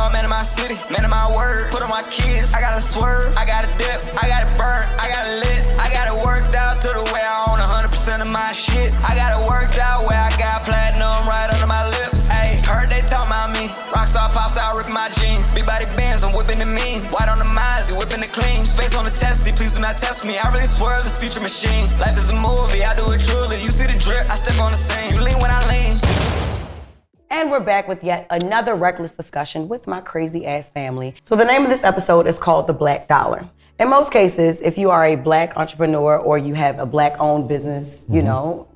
I'm man of my city, man of my word. Put on my kids, I gotta swerve, I gotta dip, I gotta burn, I gotta lit, I got it worked out to the way I own 100% of my shit. I got it worked out where I got platinum right under my lips. Ayy, heard they talk about me. Rockstar, pop star, ripping my jeans. Big body bands, I'm whipping the mean. White on the Mozzie, whipping the clean. Space on the testy, please do not test me. I really swerve this future machine. Life is a movie, I do it truly. You see the drip, I step on the scene. You lean when I lean. And we're back with yet another reckless discussion with my crazy ass family. So the name of this episode is called The Black Dollar. In most cases, if you are a Black entrepreneur or you have a Black owned business, you know,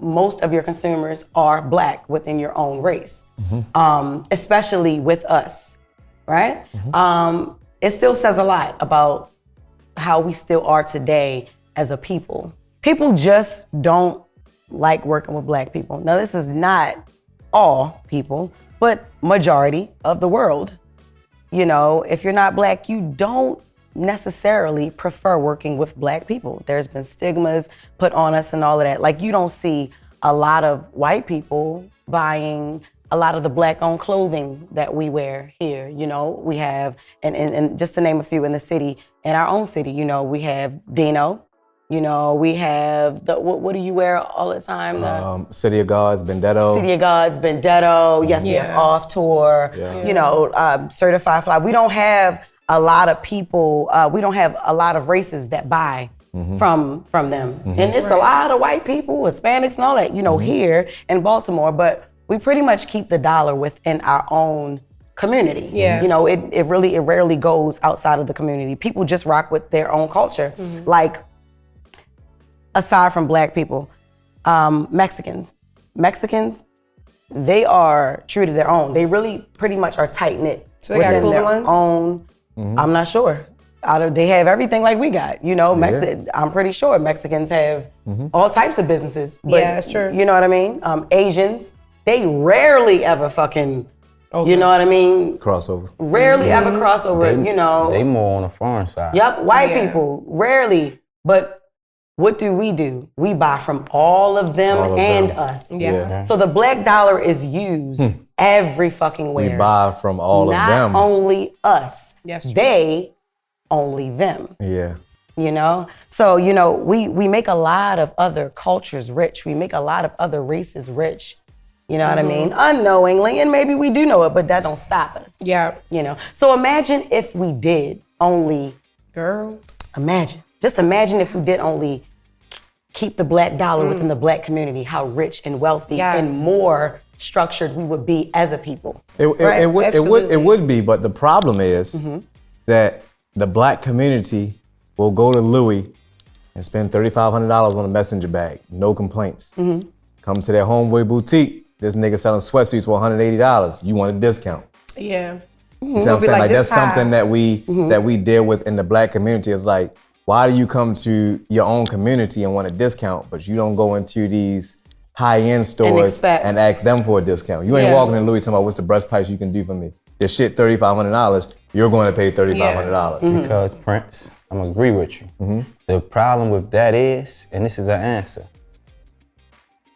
most of your consumers are Black within your own race, especially with us, right? It still says a lot about how we still are today as a people. People just don't like working with Black people. Now, this is not all people, but majority of the world. You know, if you're not Black, you don't necessarily prefer working with Black people. There's been stigmas put on us and all of that. Like, you don't see a lot of white people buying a lot of the Black-owned clothing that we wear here. You know, we have, and just to name a few in the city, in our own city, you know, we have Dino. You know, we have the, what do you wear all the time? City of Gods, Bendetto. City of Gods, Bendetto. Yes, we have Off Tour. You know, Certified Fly. We don't have a lot of people. We don't have a lot of races that buy from them, and it's a lot of white people, Hispanics, and all that. You know, here in Baltimore, but we pretty much keep the dollar within our own community. You know, it rarely goes outside of the community. People just rock with their own culture, like. Aside from Black people, Mexicans, they are true to their own. They really pretty much are tight knit. So they got clothing lines? I'm not sure. They have everything like we got, you know. I'm pretty sure Mexicans have all types of businesses. But, yeah, that's true. You know what I mean? Asians, they rarely ever fucking, you know what I mean? Crossover. Rarely ever crossover, you know. They more on the foreign side. Yep, white people, rarely, but what do? We buy from all of them us. So the Black dollar is used every fucking where. We buy from all of them. Not only us. Yes, true. They, only them. Yeah. You know? So, you know, we make a lot of other cultures rich. We make a lot of other races rich. You know what I mean? Unknowingly, and maybe we do know it, but that don't stop us. Yeah. You know? So imagine if we did only... Girl. Just imagine if we did only keep the Black dollar within the Black community, how rich and wealthy and more structured we would be as a people. It would be, but the problem is that the Black community will go to Louis and spend $3,500 on a messenger bag, no complaints. Come to their homeboy boutique, this nigga selling sweatsuits for $180. You want a discount? Yeah. You see what I'm saying? Like that's something that we deal with in the Black community. It's like, why do you come to your own community and want a discount, but you don't go into these high-end stores and ask them for a discount? You ain't walking in Louis talking about what's the best price you can do for me. This shit $3,500, you're going to pay $3,500. Because Prince, I'm gonna agree with you. The problem with that is, and this is an answer,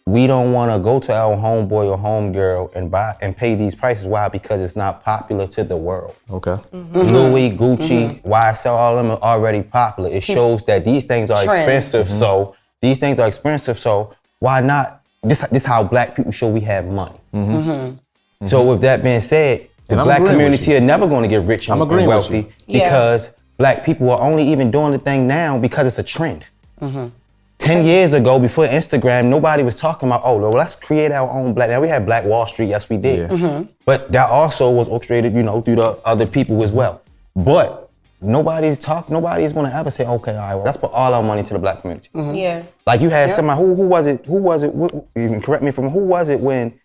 we don't want to go to our homeboy or homegirl and buy and pay these prices. Why? Because it's not popular to the world. Okay. Louis, Gucci, YSL, all of them are already popular. It shows that these things are expensive. So these things are expensive. So why not? This how Black people show we have money. So with that being said, the Black community are never going to get rich and wealthy because Black people are only even doing the thing now because it's a trend. 10 years ago, before Instagram, nobody was talking about, oh, well, let's create our own Black. Now we had Black Wall Street, yes we did. But that also was orchestrated, you know, through the other people as well. But nobody's gonna ever say, okay, all right, well, let's put all our money to the Black community. Like you had somebody, who was it, you can correct me from, who was it when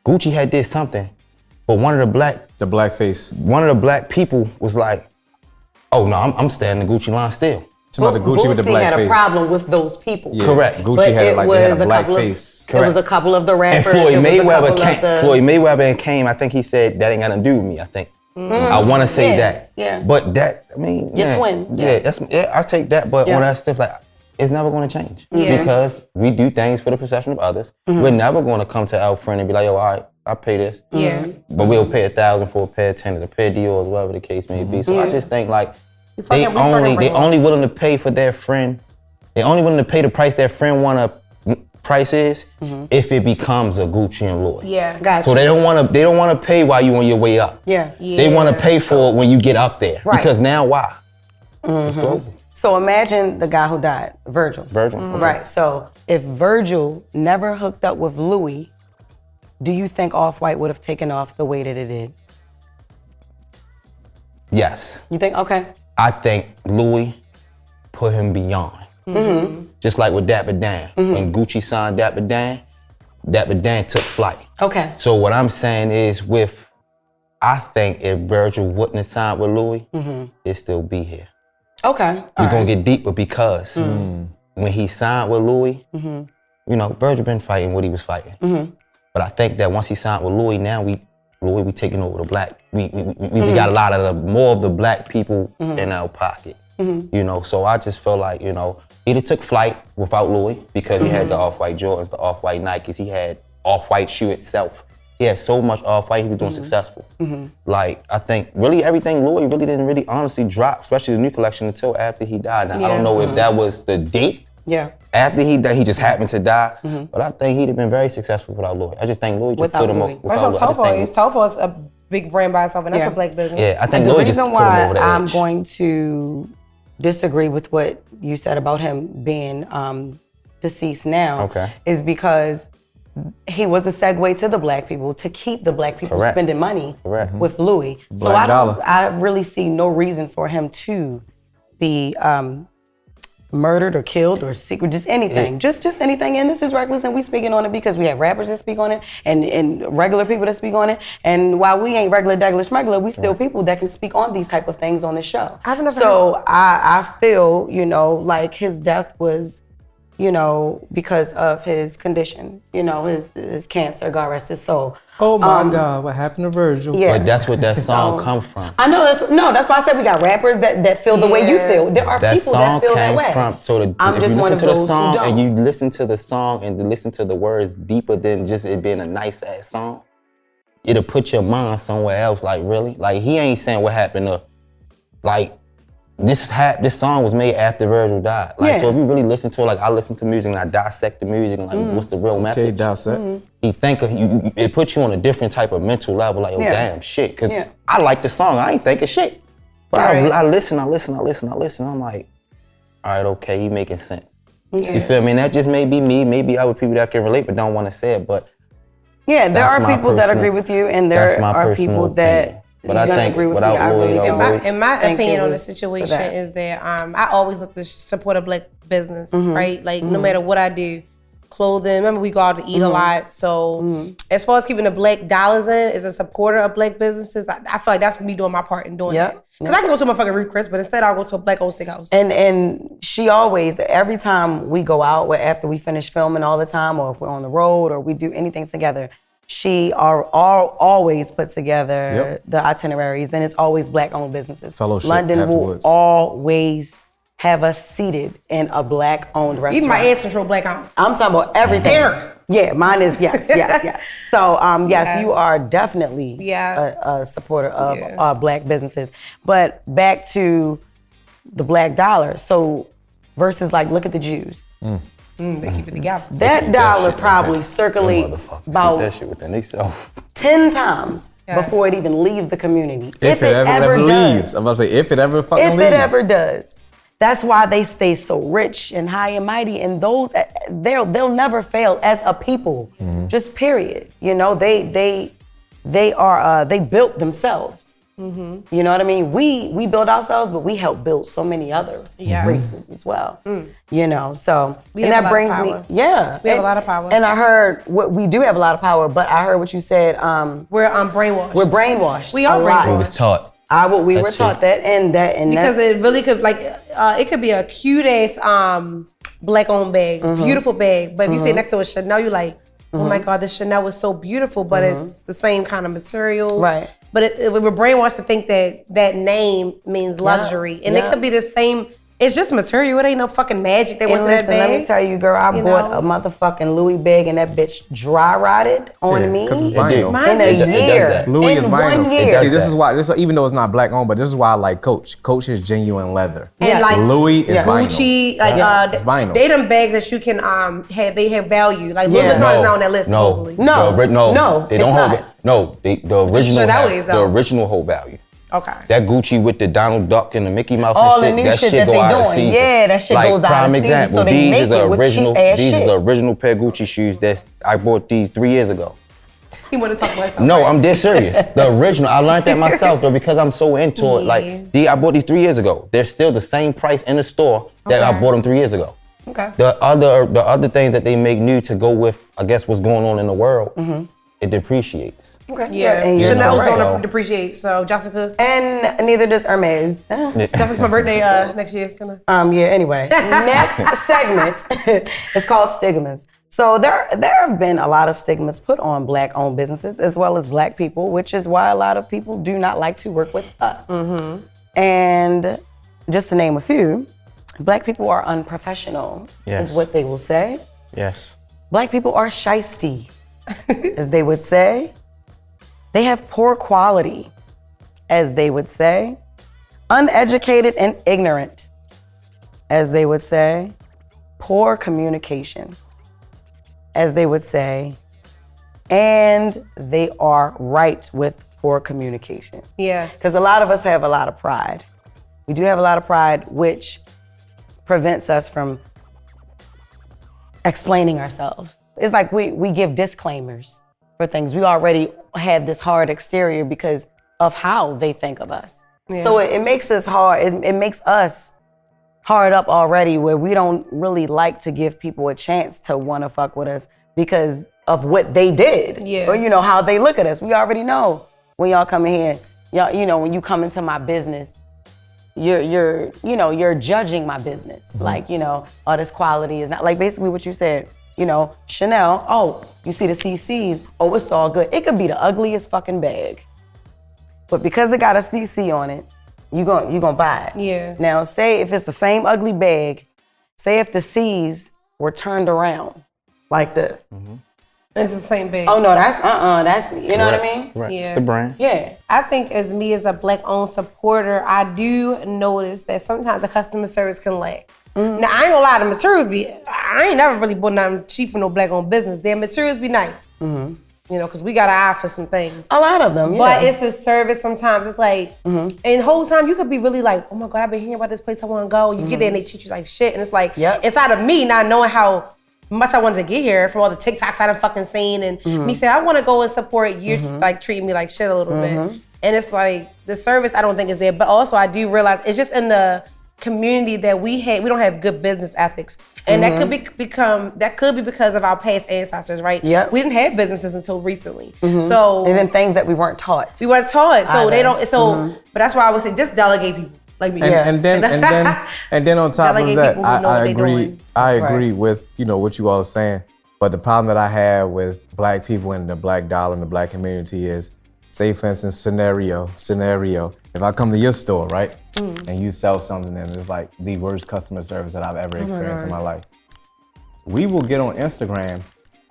Gucci had did something, but one of the Black people was like, oh no, I'm staying in the Gucci line still. About the Gucci with the black had face. A problem with those people. Correct. Gucci had a black face. Correct. It was a couple of the rappers. And Floyd Mayweather came, I think he said, that ain't got nothing to do with me, I think. I want to say that. Yeah. But that, I mean, your twin. I'll take that. But when that stuff, like, it's never going to change. Because we do things for the perception of others. We're never going to come to our friend and be like, yo, all right, I pay this. Yeah. But we'll pay $1,000 for a pair of tennis, a pair of Dior's, whatever the case may be. So I just think like they only willing to pay for their friend. They only willing to pay the price their friend wanna price is if it becomes a Gucci and Louis. Yeah. Gotcha. So they don't wanna pay while you on your way up. Yeah. They wanna pay for it when you get up there. Right. Because now why? It's global. So imagine the guy who died, Virgil. Virgil. Okay. Right. So if Virgil never hooked up with Louis, do you think Off-White would have taken off the way that it did? Yes. You think? Okay. I think Louis put him beyond. Just like with Dapper Dan. When Gucci signed Dapper Dan took flight. Okay. So what I'm saying is I think if Virgil wouldn't have signed with Louis, he'd still be here. Okay. We're gonna get deeper because when he signed with Louis, you know, Virgil been fighting what he was fighting. But I think that once he signed with Louis, now we taking over the black. We got a lot of more of the black people in our pocket. You know, so I just feel like, you know, he'd have took flight without Louis because he had the Off-White Jordans, the Off-White Nikes, he had Off-White shoe itself. He had so much Off-White, he was doing successful. Like, I think really everything Louis really didn't really honestly drop, especially the new collection, until after he died. Now, I don't know if that was the date. Yeah. After he died, he just happened to die. But I think he'd have been very successful without Louis. I just think Louis just put him up. Tofu is a big brand by itself, and that's a black business. Yeah, I think Louis just put him over the edge. The reason why I'm going to disagree with what you said about him being deceased now is because he was a segue to the black people to keep the black people spending money with Louis. So I really see no reason for him to be murdered or killed or secret, just anything, just anything. And this is reckless, and we speaking on it because we have rappers that speak on it and regular people that speak on it. And while we ain't regular, schmegular, we still people that can speak on these type of things on the show. So I feel, you know, like his death was, you know, because of his condition, you know, his cancer, God rest his soul. Oh my God, what happened to Virgil? Yeah. But that's what that song come from. I know that's why I said we got rappers that feel the way you feel. There are people that feel that way. So if you listen to the song and you listen to the song and listen to the words deeper than just it being a nice ass song, it'll put your mind somewhere else. Like really, like he ain't saying what happened to, like this song was made after Virgil died. Like so if you really listen to it, like I listen to music and I dissect the music and like what's the real message? Okay, dissect. He think of you, it puts you on a different type of mental level. Like, oh damn, shit. Cause I like the song, I ain't thinking shit. But I listen. I'm like, all right, okay, you making sense. You feel me? And that just may be me. Maybe other people that can relate but don't want to say it. But yeah, there are people that agree with you, and there are people that. But I think without Louis, in my opinion on the situation is that I always look to support a black business, right? Like no matter what I do, clothing. Remember we go out to eat a lot. So as far as keeping the black dollars in, as a supporter of black businesses, I feel like that's me doing my part in doing that. Because I can go to my fucking Ruth Chris, but instead I'll go to a black owned steakhouse. And she always, every time we go out, after we finish filming all the time, or if we're on the road, or we do anything together, she always put together the itineraries, and it's always black-owned businesses. Fellowship London afterwards. will always have us seated in a black-owned restaurant. Even my ass control black-owned. I'm talking about everything. Yeah, mine is yes. So yes, you are definitely a supporter of black businesses. But back to the black dollar. So versus like, look at the Jews. They keep it together. That dollar probably circulates about that shit within themselves 10 times before it even leaves the community. If it ever leaves. I'm about to say, if it ever fucking leaves. If it ever does. That's why they stay so rich and high and mighty, and those they'll never fail as a people. Just period. You know, they built themselves. You know what I mean? We build ourselves, but we help build so many other races as well. You know, so we have a lot of power. We have a lot of power. And I heard we do have a lot of power, but I heard what you said. We're brainwashed. We're brainwashed. We are brainwashed. We was taught. We were taught that, and because it really could it could be a cute ass black owned bag, beautiful bag, but if you sit next to a Chanel, you're like, oh my God, this Chanel was so beautiful, but it's the same kind of material, right? But we're brainwashed to think that name means luxury, and it could be the same It's just material. It ain't no fucking magic that went to that bag. Let me tell you, girl, I bought a motherfucking Louis bag and that bitch dry rotted on me. Because it's vinyl. In a year. Louis is vinyl. 1 year. See, this is why, even though it's not black owned, but this is why I like Coach. Coach is genuine leather. And like Louis is Gucci, vinyl. It's vinyl. They them bags that you can they have value. Like Louis Vuitton is not on that list supposedly. No, they don't hold it. No, the original hold value. Okay. That Gucci with the Donald Duck and the Mickey Mouse All and the shit, new that shit shit that go they out of doing. season. Yeah, that shit like, goes out of prime season, example, so they these make is it with original. cheap-ass These shit. is original pair of Gucci shoes that I bought these 3 years ago. He want to talk about something. No, I'm dead serious. The original. I learned that myself though because I'm so into it. Like I bought these 3 years ago. They're still the same price in the store that I bought them 3 years ago. Okay. The other things that they make new to go with, I guess, what's going on in the world, it depreciates. Okay. Yeah. And you're Chanel's right. going to depreciate. So Jessica. And neither does Hermes. Jessica's my birthday next year. Anyway. Next segment is called stigmas. So there have been a lot of stigmas put on Black-owned businesses as well as Black people, which is why a lot of people do not like to work with us. And just to name a few, Black people are unprofessional, is what they will say. Yes. Black people are shiesty, as they would say. They have poor quality, as they would say. Uneducated and ignorant, as they would say. Poor communication, as they would say. And they are right with poor communication. Yeah. Because a lot of us have a lot of pride. We do have a lot of pride, which prevents us from explaining ourselves. It's like we give disclaimers for things. We already have this hard exterior because of how they think of us. Yeah. So it makes us hard. It makes us hard up already where we don't really like to give people a chance to want to fuck with us because of what they did. Yeah. Or, how they look at us. We already know when y'all come in here, y'all, when you come into my business, you're judging my business. Like, this quality is not, like basically what you said, Chanel, oh, you see the CCs, oh, it's all good. It could be the ugliest fucking bag. But because it got a CC on it, you gonna buy it. Yeah. Now, say if it's the same ugly bag, say if the C's were turned around like this. It's the same bag. Oh no, that's you know what I mean? Right. Yeah. It's the brand. Yeah. I think as me as a Black-owned supporter, I do notice that sometimes the customer service can lack. Now, I ain't gonna lie, the materials I ain't never really bought nothing cheap for no Black-owned business. Their materials be nice. Because we got an eye for some things. A lot of them, yeah. But it's the service sometimes. It's like, and the whole time you could be really like, oh my God, I've been hearing about this place I wanna go. You get there and they treat you like shit. And it's like, inside of me not knowing how much I wanted to get here from all the TikToks I done fucking seen and me saying, I wanna go and support you, like treating me like shit a little bit. And it's like, the service I don't think is there. But also I do realize it's just in the community that we don't have good business ethics. And that could be because of our past ancestors, right? Yep. We didn't have businesses until recently. So and then things that we weren't taught. we weren't taught. So they don't but that's why I would say just delegate people. Like me. And then on top of Delegate that, people who know I what they agree. doing. I agree with what you all are saying. But the problem that I have with Black people and the Black dollar and the Black community is, say for instance, scenario. If I come to your store, right, and you sell something and it's like the worst customer service that I've ever experienced in my life, we will get on Instagram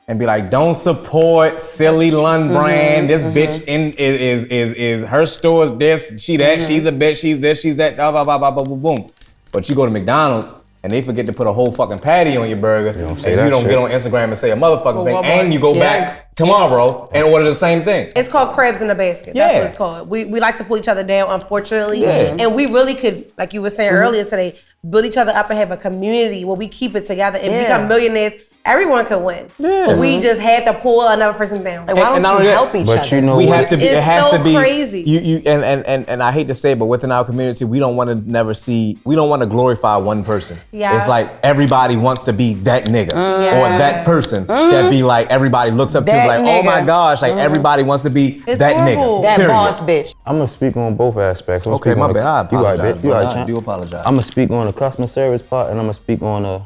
and be like, don't support silly Lund brand. This bitch is her store's this, she that, she's a bitch, she's this, she's that, blah, blah, blah, blah, blah, boom, boom. But you go to McDonald's and they forget to put a whole fucking patty on your burger, and you don't get on Instagram and say a motherfucking thing, and you go back tomorrow and order the same thing. It's called crabs in a basket. That's what it's called. We like to pull each other down, unfortunately. And we really could, like you were saying earlier today, build each other up and have a community where we keep it together and become millionaires. Everyone can win. But we just have to pull another person down. Like, why don't you help each other? But you know we what? have to be, It's it has so to be crazy. And I hate to say it, but within our community, we don't want to glorify one person. Yeah. It's like everybody wants to be that nigga or that person that be like everybody looks up to, That like, oh my nigga. gosh, like everybody wants to be It's that horrible. nigga. That period. boss bitch. I'm gonna speak on both aspects. Okay, my bad. I apologize. You right, I champ. do apologize. I'm gonna speak on the customer service part, and I'm gonna speak on the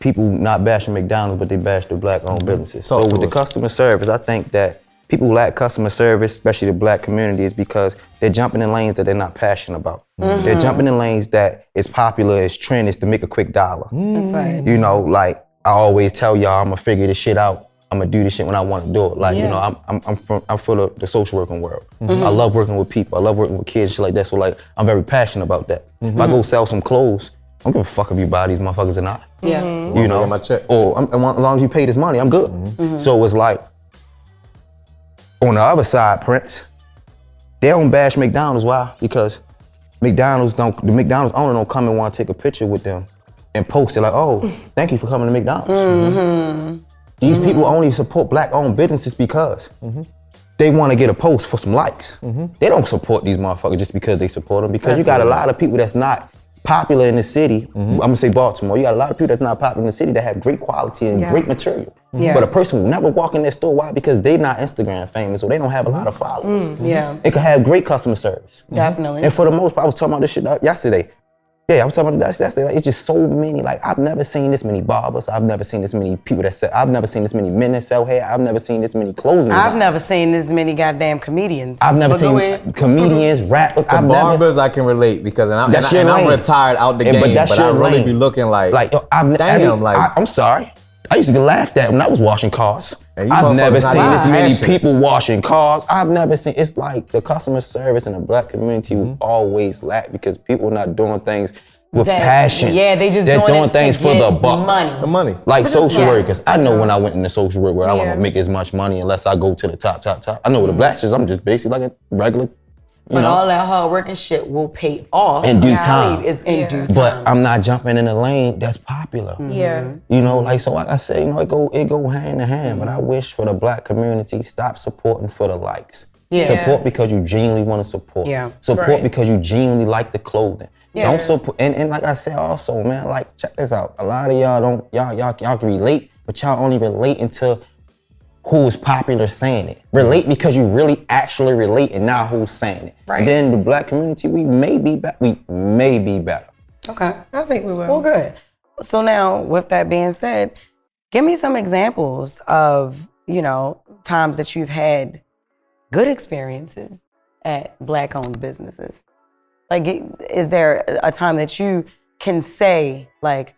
people not bashing McDonald's, but they bash the Black-owned businesses. Talk So to with the us. customer service, I think that people who lack customer service, especially the black community, is because they're jumping in lanes that they're not passionate about. They're jumping in lanes that is popular, is trend, is to make a quick dollar. That's right. You know, like I always tell y'all, I'm gonna figure this shit out. I'm gonna do this shit when I want to do it. Like, you know, I'm for the social working world. I love working with people. I love working with kids, shit like that. So like, I'm very passionate about that. If I go sell some clothes, I don't give a fuck if you buy these motherfuckers or not. Yeah. You know, my check. or as long as you pay this money, I'm good. So it's like, on the other side, Prince, they don't bash McDonald's. Why? Because the McDonald's owner don't come and want to take a picture with them and post it like, oh, thank you for coming to McDonald's. These people only support black-owned businesses because they want to get a post for some likes. They don't support these motherfuckers just because they support them, because you got a lot of people that's not popular in the city. I'm gonna say Baltimore. You got a lot of people that's not popular in the city that have great quality and great material. But a person will never walk in their store. Why? Because they not Instagram famous, or they don't have a lot of followers. They can have great customer service. Definitely. And for the most part, I was talking about this shit yesterday. Yeah, I was talking about that yesterday. Like, it's just so many. Like, I've never seen this many barbers. I've never seen this many people that sell. I've never seen this many men that sell hair. I've never seen this many clothing designers. I've never seen this many goddamn comedians. I've never seen comedians, rappers. The barbers I can relate because I'm retired out the game, but I really be looking like yo, I'm sorry. I used to get laughed at when I was washing cars. I've never seen this many people washing cars. I've never seen, it's like the customer service in the black community will always lack because people are not doing things with passion. Yeah, they're doing things for the buck. the money. Like social workers. I know when I went into social work where I want to make as much money unless I go to the top. I know with the black shit, I'm just basically like a regular. But all that hard work and shit will pay off in due time. Is in due time. But I'm not jumping in a lane that's popular. You know, like, so like I say, you know, it go hand in hand. But I wish for the black community, stop supporting for the likes. Support because you genuinely want to support. Support because you genuinely like the clothing. Don't support, and like I said also, man, like, check this out. A lot of y'all can relate, but y'all only relate to who is popular saying it. Relate because you really actually relate, and not who's saying it. And then the black community, we may be better. Okay. I think we will. Well, good. So now, with that being said, give me some examples of, you know, times that you've had good experiences at black-owned businesses. Like, is there a time that you can say, like,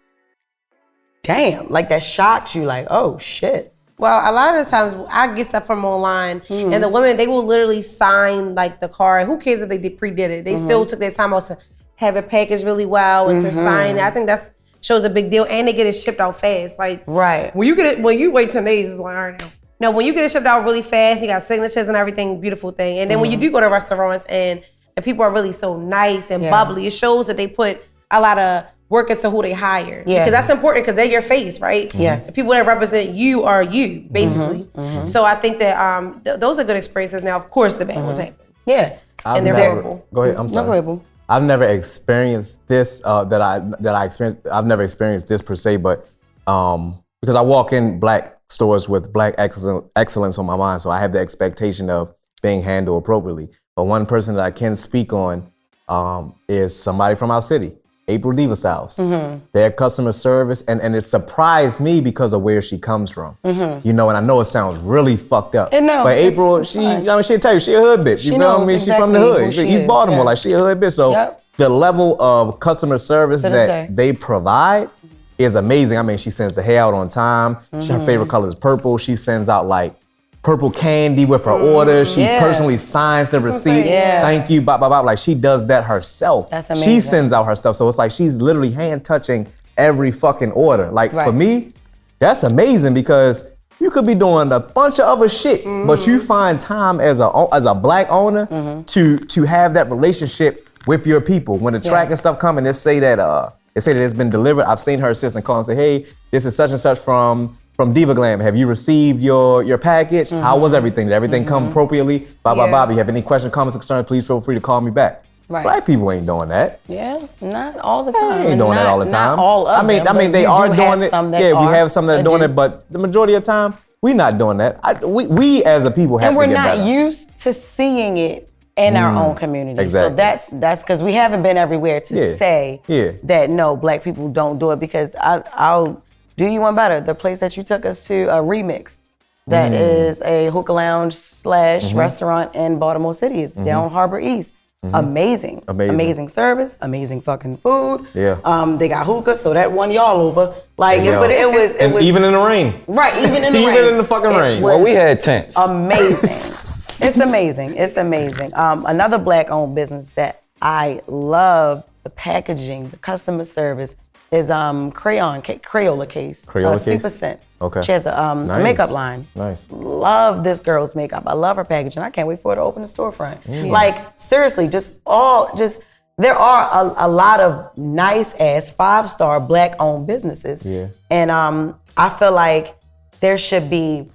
damn, like that shocked you, like, oh, shit? Well, a lot of the times I get stuff from online, and the women, they will literally sign like the card. Who cares if they pre-did it? They still took their time out to have it packaged really well and to sign it. I think that shows a big deal, and they get it shipped out fast. Like, when you get it, when you wait 10 days, it's like, all right, no, when you get it shipped out really fast, you got signatures and everything, beautiful thing. And then when you do go to restaurants and the people are really so nice and bubbly, it shows that they put a lot of work into who they hire. Because that's important, because they're your face, right? The people that represent you are you, basically. So I think that those are good experiences. Now, of course, the bad ones happen. And they're horrible. Go ahead, I'm sorry. No, go ahead, boo. I've never experienced this, that I experienced. I've never experienced this per se, but because I walk in black stores with black excellence on my mind, so I have the expectation of being handled appropriately. But one person that I can speak on is somebody from our city, April Diva Styles. Their customer service, and it surprised me because of where she comes from. You know, and I know it sounds really fucked up. But April, she'll tell you, she a hood bitch. You know what I mean? She from the hood. East Baltimore, like she a hood bitch. So the level of customer service that they provide is amazing. I mean, she sends the hair out on time. Her favorite color is purple. She sends out like purple candy with her order. She personally signs the receipt. Thank you, blah, blah, blah. Like, she does that herself. That's amazing. She sends out her stuff. So it's like she's literally hand touching every fucking order. Like, for me, that's amazing, because you could be doing a bunch of other shit, but you find time as a black owner to have that relationship with your people. When the track and stuff come and they say that it's been delivered, I've seen her assistant call and say, hey, this is such and such from Diva Glam. Have you received your package? How was everything? Did everything come appropriately? Blah, blah, blah. If you have any questions, comments, concerns, please feel free to call me back. Black people ain't doing that. Not all the time. They ain't doing that all the time. Not all of them, I mean, they are doing it. We have some that are doing it, but the majority of the time, we're not doing that. We as a people have to get better. And we're not used to seeing it in our own community. Exactly. So that's because we haven't been everywhere to say that no, black people don't do it. Because I'll do you one better. The place that you took us to, Remix. that is a hookah lounge / restaurant in Baltimore City. It's down Harbor East. Amazing service, amazing fucking food. Yeah. They got hookah, so that won y'all over. Like, but it was even in the rain. Right, even in the rain. Even in the fucking rain. Well, we had tents. Amazing. It's amazing. It's amazing. Another black-owned business that I love, the packaging, the customer service, is Crayola Case. Super Scent. Okay. She has a makeup line. Nice. Love this girl's makeup. I love her packaging. I can't wait for her to open a storefront. Like, seriously, there are a lot of nice ass 5-star black owned businesses. Yeah. And I feel like there should be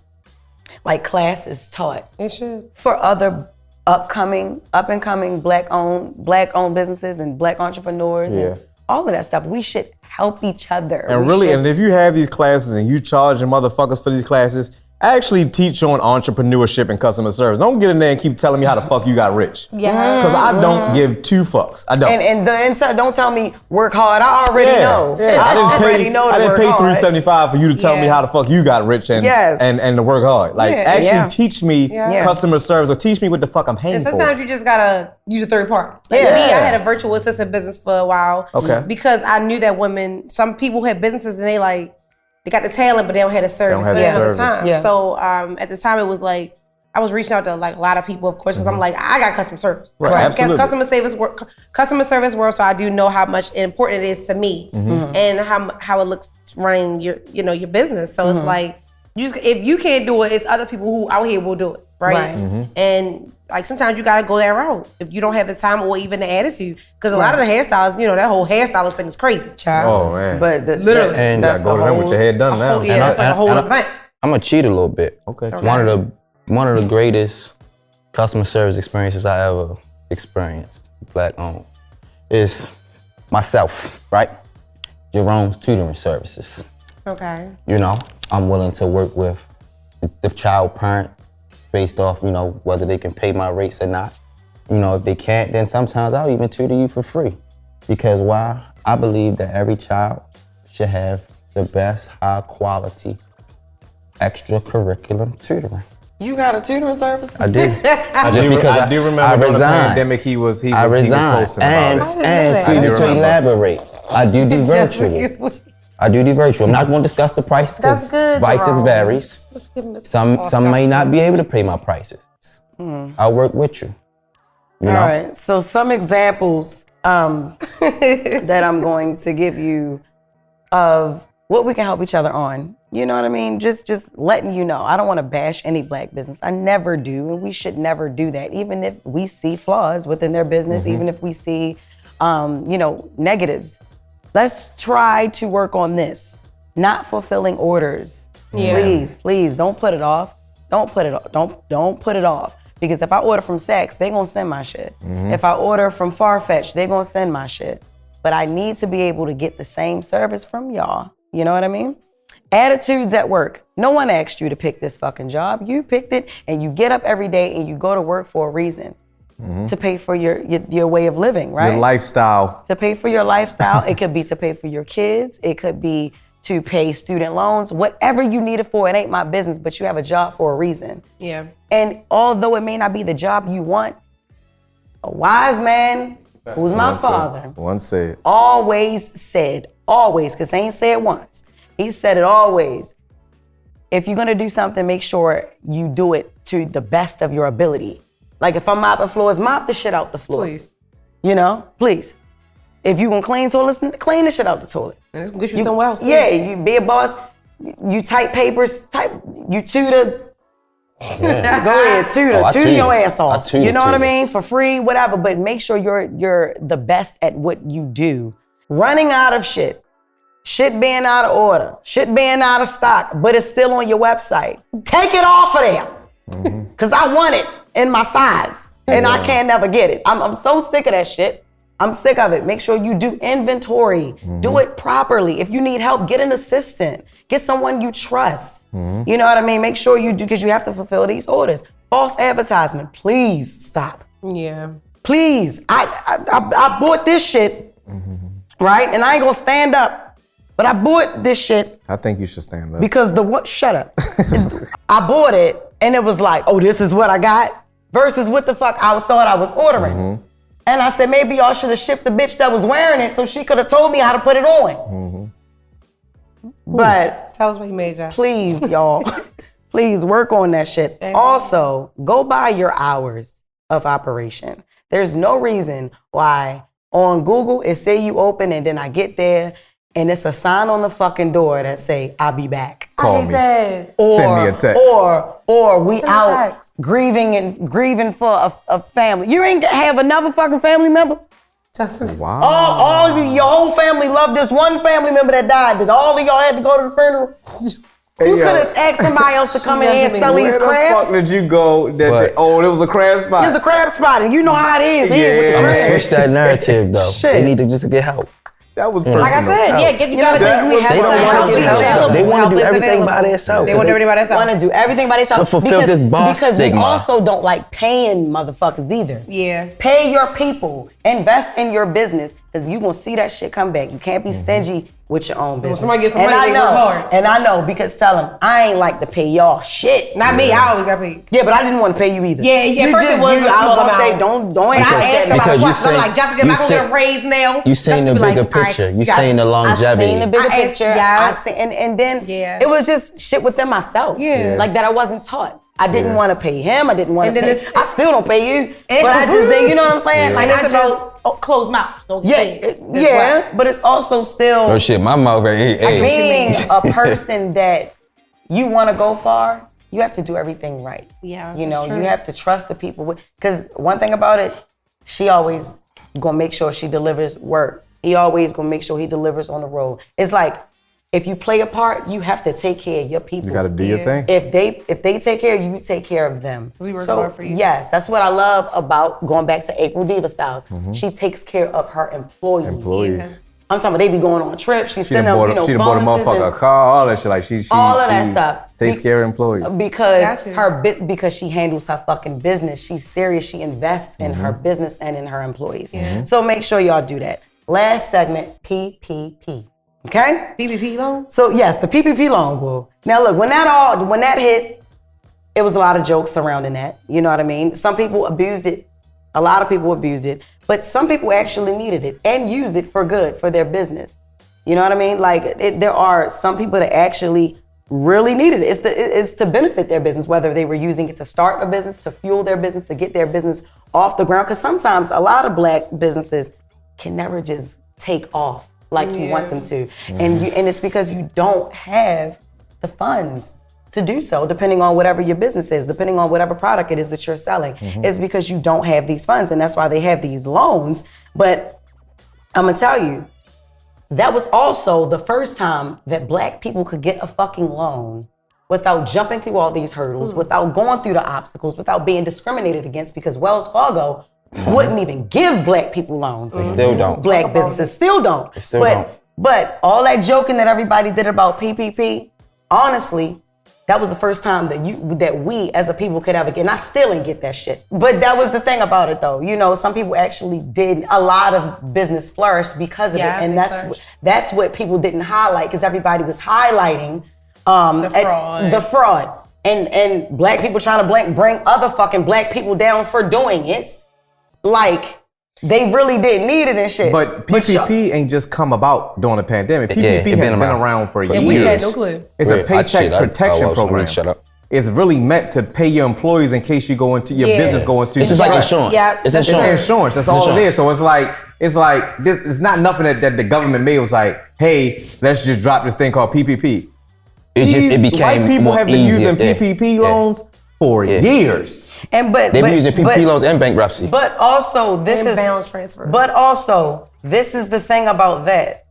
like classes taught. It should. For other up and coming black owned businesses and black entrepreneurs and all of that stuff. We should help each other. And if you have these classes and you charging motherfuckers for these classes, actually teach on entrepreneurship and customer service. Don't get in there and keep telling me how the fuck you got rich. Yeah. Because I don't give 2 fucks. I don't. And don't tell me work hard. I already know. Yeah. I didn't pay $375 for you to tell me how the fuck you got rich and to work hard. Like actually teach me customer service or teach me what the fuck I'm paying for. And sometimes you just gotta use a third party. Like me, I had a virtual assistant business for a while. Okay. Because I knew that some people had businesses and they got the talent, but they don't have the service. They don't have the time. Yeah. So at the time, it was like I was reaching out to like a lot of people, of course, because I'm like, I got customer service. Right. Absolutely. Customer service world, so I do know how much important it is to me and how it looks running your business. So it's like if you can't do it, it's other people who out here will do it, right? And like sometimes you gotta go that route if you don't have the time or even the attitude, because a lot of the hairstyles, that whole hairstylist thing is crazy. Oh man! But literally, and you gotta go to them with your head done now. That's like a whole other thing. I'm gonna cheat a little bit. Okay. One of the greatest customer service experiences I ever experienced, black owned, is myself, right? Jerome's tutoring services. Okay. I'm willing to work with the child parent based off, whether they can pay my rates or not. If they can't, then sometimes I'll even tutor you for free. Because why? I believe that every child should have the best high quality extracurricular tutoring. You got a tutoring service? I do. I do remember during the pandemic he was posting about it. And excuse me to elaborate, I do virtual. I do the virtual. I'm not going to discuss the prices because prices varies. Some may not be able to pay my prices. I'll work with you. All right. So some examples that I'm going to give you of what we can help each other on. You know what I mean? Just letting you know. I don't want to bash any black business. I never do, and we should never do that. Even if we see flaws within their business, even if we see, negatives. Let's try to work on this. Not fulfilling orders. Yeah. Please don't put it off. Don't put it off. Because if I order from Saks, they gonna send my shit. If I order from Farfetch, they gonna send my shit. But I need to be able to get the same service from y'all. You know what I mean? Attitudes at work. No one asked you to pick this fucking job. You picked it, and you get up every day and you go to work for a reason. To pay for your way of living, right? Your lifestyle. To pay for your lifestyle. It could be to pay for your kids. It could be to pay student loans. Whatever you need it for, it ain't my business, but you have a job for a reason. Yeah. And although it may not be the job you want, a wise man, who's my father, once said, always, because he ain't said once. He said it always. If you're gonna do something, make sure you do it to the best of your ability. Like if I'm mopping floors, mop the shit out the floor. Please. Please. If you gonna clean toilets, clean the shit out the toilet. And it's gonna get you somewhere else. Yeah, you be a boss, you type papers, you tutor. Yeah. Go ahead, tutor your ass off. You know what I mean? For free, whatever, but make sure you're the best at what you do. Running out of shit being out of order, shit being out of stock, but it's still on your website. Take it off of there. Cause I want it in my size and I can't never get it. I'm so sick of that shit. I'm sick of it. Make sure you do inventory. Do it properly. If you need help, get an assistant. Get someone you trust. You know what I mean? Make sure you do, because you have to fulfill these orders. False advertisement, please stop. Yeah. Please, I bought this shit, right? And I ain't gonna stand up, But I bought this shit I think you should stand up. because shut up. I bought it and it was like, oh, this is what I got versus what the fuck I thought I was ordering. Mm-hmm. And I said, maybe y'all should have shipped the bitch that was wearing it so she could have told me how to put it on. Mm-hmm. But Tell us what you made, Jess. please, y'all, please work on that shit. Also, go by your hours of operation. There's no reason why on Google it say you open and then I get there and it's a sign on the fucking door that say, I'll be back. Call me. That. Or, Send me a text. Or we Send a out text. grieving for a family. You ain't have another fucking family member? Justin. Wow. All of your whole family loved this one family member that died. Did all of y'all had to go to the funeral? You could have asked somebody else to come in here and sell these Where the crabs. fuck did you go? It was a crab spot. It's a crab spot, and you know how it is here with the I'm gonna crabs. switch that narrative though. Shit. They need to just get help. That was personal. Like I said, yeah, you gotta That think we was- have They don't to want help to is get help. available. They want Help to do is everything by available. themselves. They want to do everybody else. Want to do everything by themselves To fulfill this boss because stigma. we also don't like paying motherfuckers either. Yeah. Pay your people. Invest in your business because you gonna see that shit come back. You can't be stingy with your own business. somebody gets some And money, I they know, work hard. and I know because tell them I ain't like to pay y'all shit. Not me. I always got paid. Yeah, but I didn't want to pay you either. Yeah, at first it was a I small was gonna say amount. don't But I ask asked that. about Because a you question. I'm seen- like, Jessica, am you I gonna seen- get a raise now? You seen the Jessica be bigger like, all right, picture. You got seen it. the longevity. I seen the bigger I asked- picture. yeah. I seen, and then Yeah. it was just shit within myself. Yeah. Like that I wasn't taught. I didn't want to pay him. I didn't want And to then pay. it's- I still don't pay you. But I just think, you know what I'm saying? And Like it's I just, about closed mouth. Don't yeah, say it. That's yeah. why. But it's also still Oh shit, my mouth ain't. Hey, being a person that you want to go far. You have to do everything right. Yeah, You know, that's true. you have to trust the people. Because one thing about it, she always gonna make sure she delivers work. He always gonna make sure he delivers on the road. It's like if you play a part, you have to take care of your people. You got to do your thing. If they take care of you, you take care of them. We work hard for you. Yes, that's what I love about going back to April Diva Styles. She takes care of her employees. Employees. I'm talking about they be going on trips. She's She done sending bought, them, you know, she done bought a bonuses motherfucker a and car, all that shit. Like she all of that stuff. takes care of employees. Because Gotcha. because she handles her fucking business. She's serious. She invests in her business and in her employees. So make sure y'all do that. Last segment, PPP. Okay? PPP loan? So yes, the PPP loan will. Now look, when that hit, it was a lot of jokes surrounding that. You know what I mean? Some people abused it. A lot of people abused it, but some people actually needed it and used it for good for their business. You know what I mean? Like there are some people that actually really needed it. It's to benefit their business, whether they were using it to start a business, to fuel their business, to get their business off the ground. Because sometimes a lot of Black businesses can never just take off like you want them to, and it's because you don't have the funds to do so, depending on whatever your business is, depending on whatever product it is that you're selling. It's because you don't have these funds, and that's why they have these loans. But I'm gonna tell you, that was also the first time that Black people could get a fucking loan without jumping through all these hurdles, without going through the obstacles, without being discriminated against, because Wells Fargo wouldn't even give Black people loans. They still don't. Black businesses still don't. still don't. But all that joking that everybody did about PPP, honestly, that was the first time that we as a people could ever get. And I still ain't get that shit. But that was the thing about it though. You know, some people actually did a lot of business flourish because of it. And that's what people didn't highlight, because everybody was highlighting the fraud. And Black people trying to bring other fucking Black people down for doing it. Like they really didn't need it and shit. But PPP ain't just come about during the pandemic. PPP it has been been around around for for years. We had no clue. It's a paycheck protection program. Shut up. It's really meant to pay your employees in case you go into your business going into It's just like stress. insurance. Yeah, It's It's insurance. insurance. That's all it is. So it's like this. It's not nothing that the government made. Was like, hey, let's just drop this thing called PPP. It became white people more have been easier. using PPP loans for years. And They've been using PPP loans and bankruptcy. But also this And is balance transfers. But also this is the thing about that.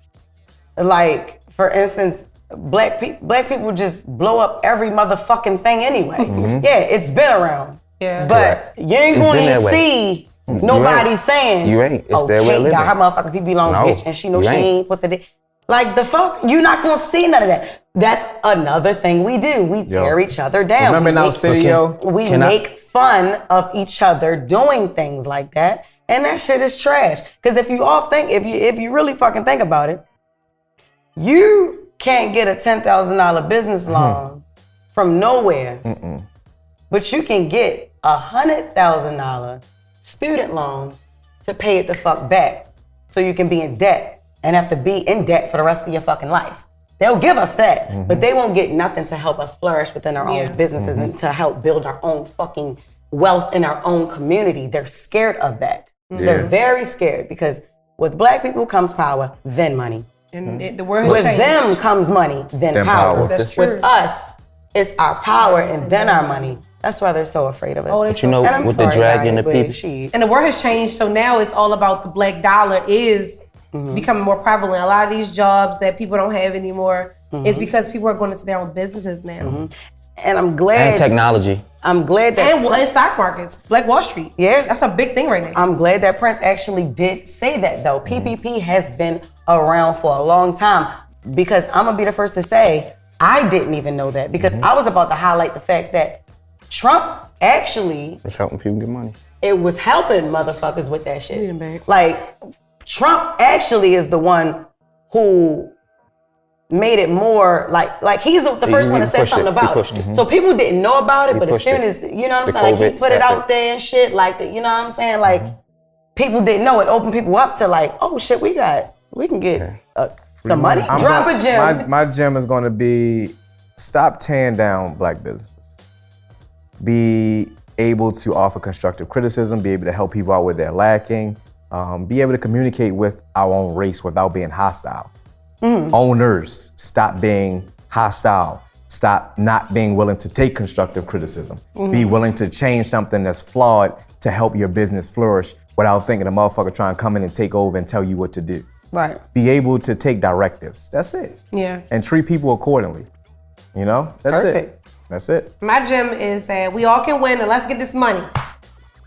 Like for instance, black people just blow up every motherfucking thing anyway. Yeah, it's been around. Yeah. But you ain't It's going been to that way. see nobody saying You ain't. It's their way of Kate got her living. motherfucking PPP loan, No, bitch, and she know you she ain't. ain't supposed to do. Like the fuck, you're not gonna see none of that. That's another thing we do. We tear each other down. Remember We now, make- City, yo? we Can I- make fun of each other doing things like that, and that shit is trash. Because if you really fucking think about it, You can't get a $10,000 business loan from nowhere, but you can get a $100,000 student loan to pay it the fuck back, so you can be in debt and have to be in debt for the rest of your fucking life. They'll give us that, but they won't get nothing to help us flourish within our own businesses and to help build our own fucking wealth in our own community. They're scared of that. They're very scared because with Black people comes power, then money. And the word has With changed. them comes money, then power. That's true. With us, it's our power and then our money. That's why they're so afraid of us. But you know, with the dragging the people. And the word has changed, so now it's all about the black dollar is becoming more prevalent. A lot of these jobs that people don't have anymore is because people are going into their own businesses now. And I'm glad. And technology. I'm glad that. And stock markets, Black Wall Street. Yeah. That's a big thing right now. I'm glad that Prince actually did say that though. PPP has been around for a long time, because I'm gonna be the first to say, I didn't even know that, because I was about to highlight the fact that Trump actually. It's helping people get money. It was helping motherfuckers with that shit. Like, Trump actually is the one who made it more like he's the first one to say something about it. So people didn't know about it, but as soon as, you know what I'm saying, like he put it out there and shit, like that, you know what I'm saying? Like people didn't know it, opened people up to like, oh shit, we can get some money. Drop a gem. My gem is going to be stop tearing down Black businesses. Be able to offer constructive criticism, be able to help people out where they're lacking, be able to communicate with our own race without being hostile. Owners, stop being hostile. Stop not being willing to take constructive criticism. Be willing to change something that's flawed to help your business flourish without thinking a motherfucker trying to come in and take over and tell you what to do. Right. Be able to take directives. That's it. Yeah. And treat people accordingly. You know? That's Perfect. it. That's it. My gem is that we all can win and let's get this money.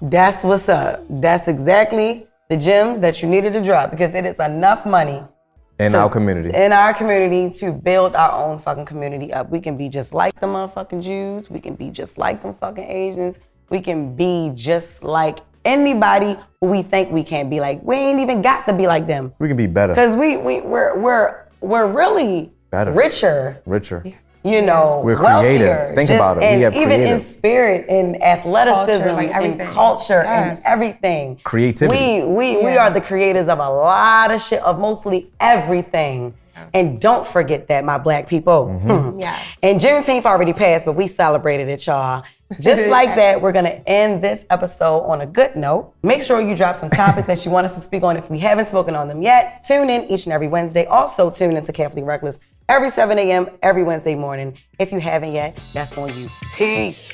That's what's up. That's exactly the gems that you needed to drop, because it is enough money In our community. In our community to build our own fucking community up. We can be just like the motherfucking Jews. We can be just like them fucking Asians. We can be just like anybody who we think we can't be like. We ain't even got to be like them. We can be better. Because we're really Better. richer. Yeah. You know, we're wealthier. creative. Think about it. We have even creative. in spirit, in athleticism, Culture, like in everything. culture, Yes. and everything. Creativity. We are the creators of a lot of shit, of mostly everything. And don't forget that, my Black people. Yes. And Juneteenth already passed, but we celebrated it, y'all. Just like that, we're gonna end this episode on a good note. Make sure you drop some topics that you want us to speak on if we haven't spoken on them yet. Tune in each and every Wednesday. Also tune in to Carefully Reckless every 7 a.m. every Wednesday morning. If you haven't yet, that's on you. Peace.